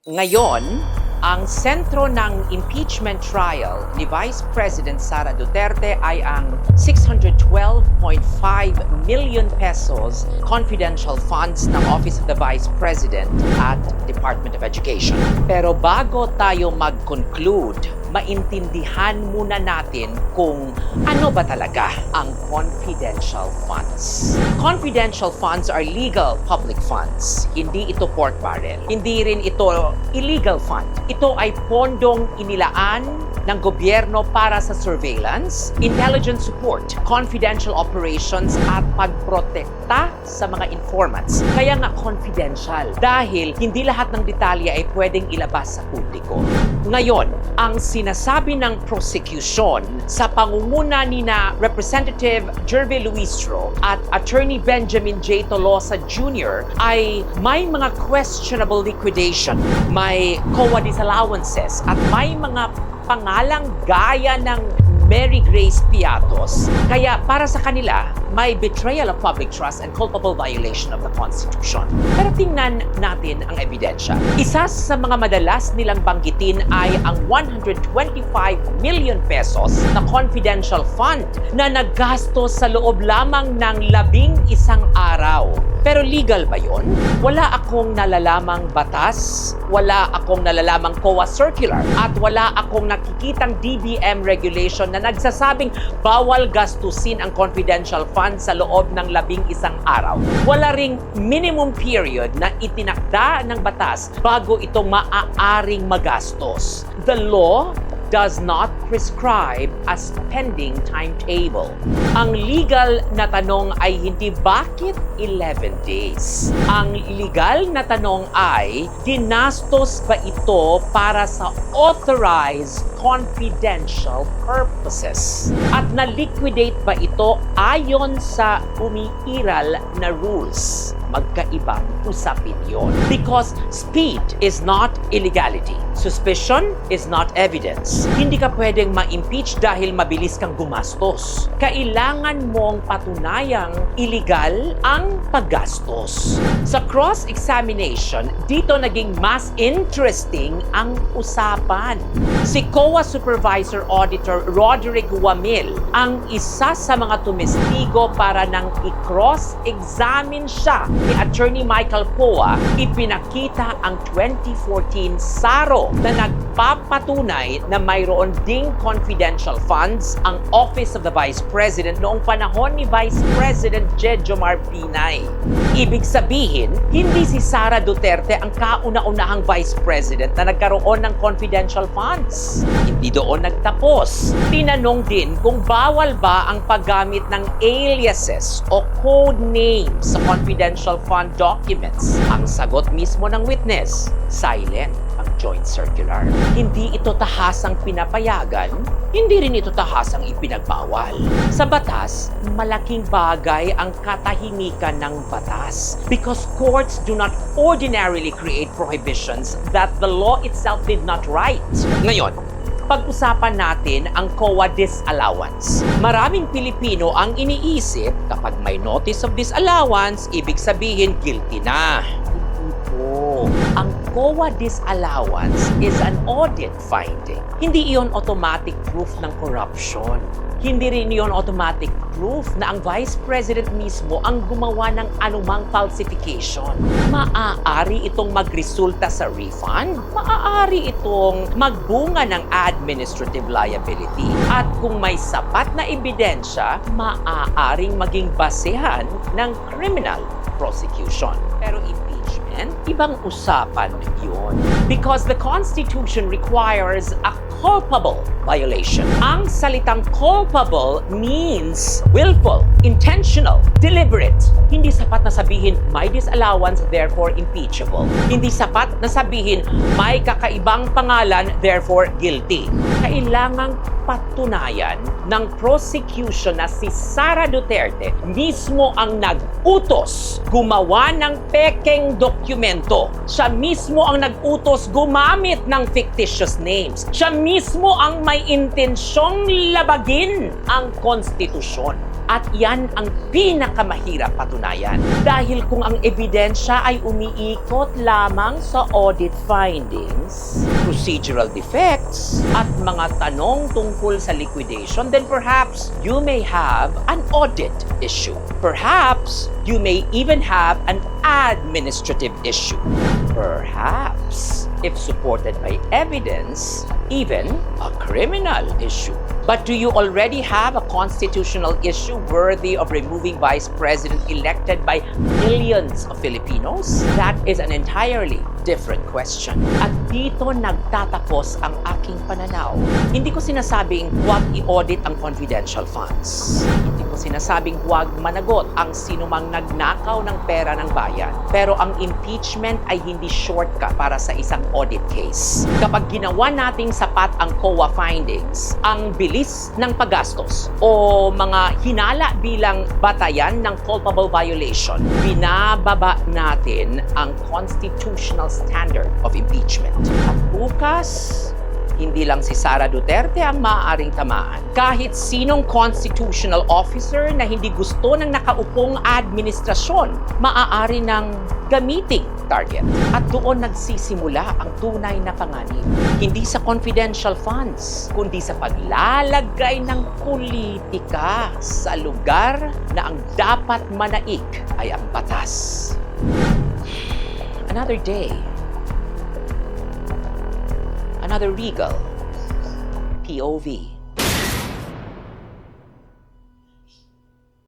Ngayon, ang sentro ng impeachment trial ni Vice President Sara Duterte ay ang 612.5 million pesos confidential funds ng Office of the Vice President at Department of Education. Pero bago tayo mag-conclude, maintindihan muna natin kung ano ba talaga ang confidential funds. Confidential funds are legal public funds. Hindi ito pork barrel. Hindi rin ito illegal fund. Ito ay pondong inilaan ng gobyerno para sa surveillance, intelligence support, confidential operations at pagprotekta sa mga informants. Kaya nga confidential dahil hindi lahat ng detalye ay pwedeng ilabas sa publiko. Ngayon, ang sinasabi ng prosecution sa pangunguna ni na Representative Jervy Luistro at Attorney Benjamin J. Tolosa Jr. ay may mga questionable liquidation, may COA disallowances at may mga pangalang gaya ng Mary Grace Piatos. Kaya para sa kanila, may betrayal of public trust and culpable violation of the Constitution. Pero tingnan natin ang ebidensya. Isa sa mga madalas nilang banggitin ay ang 125 million pesos na confidential fund na naggastos sa loob lamang ng 11 araw. Pero legal ba yon? Wala akong nalalamang batas, wala akong nalalamang COA circular, at wala akong nakikitang DBM regulation na nagsasabing bawal gastusin ang confidential fund sa loob ng 11 araw. Wala ring minimum period na itinakda ng batas bago ito maaaring magastos. The law does not prescribe a spending timetable. Ang legal na tanong ay hindi bakit 11 days. Ang legal na tanong ay dinastos ba ito para sa authorized confidential purposes? At na-liquidate ba ito ayon sa umiiral na rules? Magkaibang usapin yon. Because speed is not illegality. Suspicion is not evidence. Hindi ka pwedeng ma-impeach dahil mabilis kang gumastos. Kailangan mong patunayang illegal ang paggastos. Sa cross-examination, dito naging mas interesting ang usapan. Si COA Supervisor Auditor Roderick Wamil ang isa sa mga tumestigo para nang i-cross-examine siya ni Attorney Michael Poa. Ipinakita ang 2014 SARO na nagpapatunay na mayroon ding confidential funds ang Office of the Vice President noong panahon ni Vice President Jejomar Binay. Ibig sabihin, hindi si Sara Duterte ang kauna-unahang Vice President na nagkaroon ng confidential funds. Hindi doon nagtapos. Tinanong din kung bawal ba ang paggamit ng aliases o code names sa confidential fund documents. Ang sagot mismo ng witness, silent ang joint circular. Hindi ito tahasang pinapayagan, hindi rin ito tahasang ipinagbawal. Sa batas, malaking bagay ang katahimikan ng batas because courts do not ordinarily create prohibitions that the law itself did not write. Ngayon, pag-usapan natin ang COA disallowance. Maraming Pilipino ang iniisip kapag may notice of disallowance, ibig sabihin guilty na. Hindi. Ang COA disallowance is an audit finding. Hindi iyon automatic proof ng corruption. Hindi rin iyon automatic proof na ang Vice President mismo ang gumawa ng anumang falsification. Maaari itong magresulta sa refund, maaari itong magbunga ng administrative liability. At kung may sapat na ebidensya, maaaring maging basehan ng criminal prosecution. Pero impeachment, ibang usapan yun. Because the Constitution requires a culpable violation. Ang salitang culpable means willful, intentional, deliberate. Hindi sapat na sabihin may disallowance, therefore impeachable. Hindi sapat na sabihin may kakaibang pangalan, therefore guilty. Kailangang patunayan ng prosecution na si Sara Duterte mismo ang nag-utos gumawa ng pekeng dokumento. Siya mismo ang nag-utos gumamit ng fictitious names. Siya mismo ang may intensyong labagin ang konstitusyon. At yan ang pinakamahirap patunayan. Dahil kung ang ebidensya ay umiikot lamang sa audit findings, procedural defects, at mga tanong tungkol sa liquidation, then perhaps you may have an audit issue. Perhaps you may even have an administrative issue. Perhaps, if supported by evidence, even a criminal issue. But do you already have a constitutional issue worthy of removing Vice President elected by millions of Filipinos? That is an entirely different question. At dito nagtatapos ang aking pananaw. Hindi ko sinasabing huwag i-audit ang confidential funds. Hindi ko sinasabing huwag managot ang sinumang nagnakaw ng pera ng bayan. Pero ang impeachment ay hindi shortcut para sa isang audit case. Kapag ginawa nating sapat ang COA findings, ang bilis ng paggastos o mga hinala bilang batayan ng culpable violation, binababa natin ang constitutional standard of impeachment. At bukas, hindi lang si Sara Duterte ang maaaring tamaan. Kahit sinong constitutional officer na hindi gusto ng nakaupong administrasyon, maaari ng gamiting target. At doon nagsisimula ang tunay na panganib. Hindi sa confidential funds, kundi sa paglalagay ng politika sa lugar na ang dapat manaig ay ang batas. Another day, another regal POV.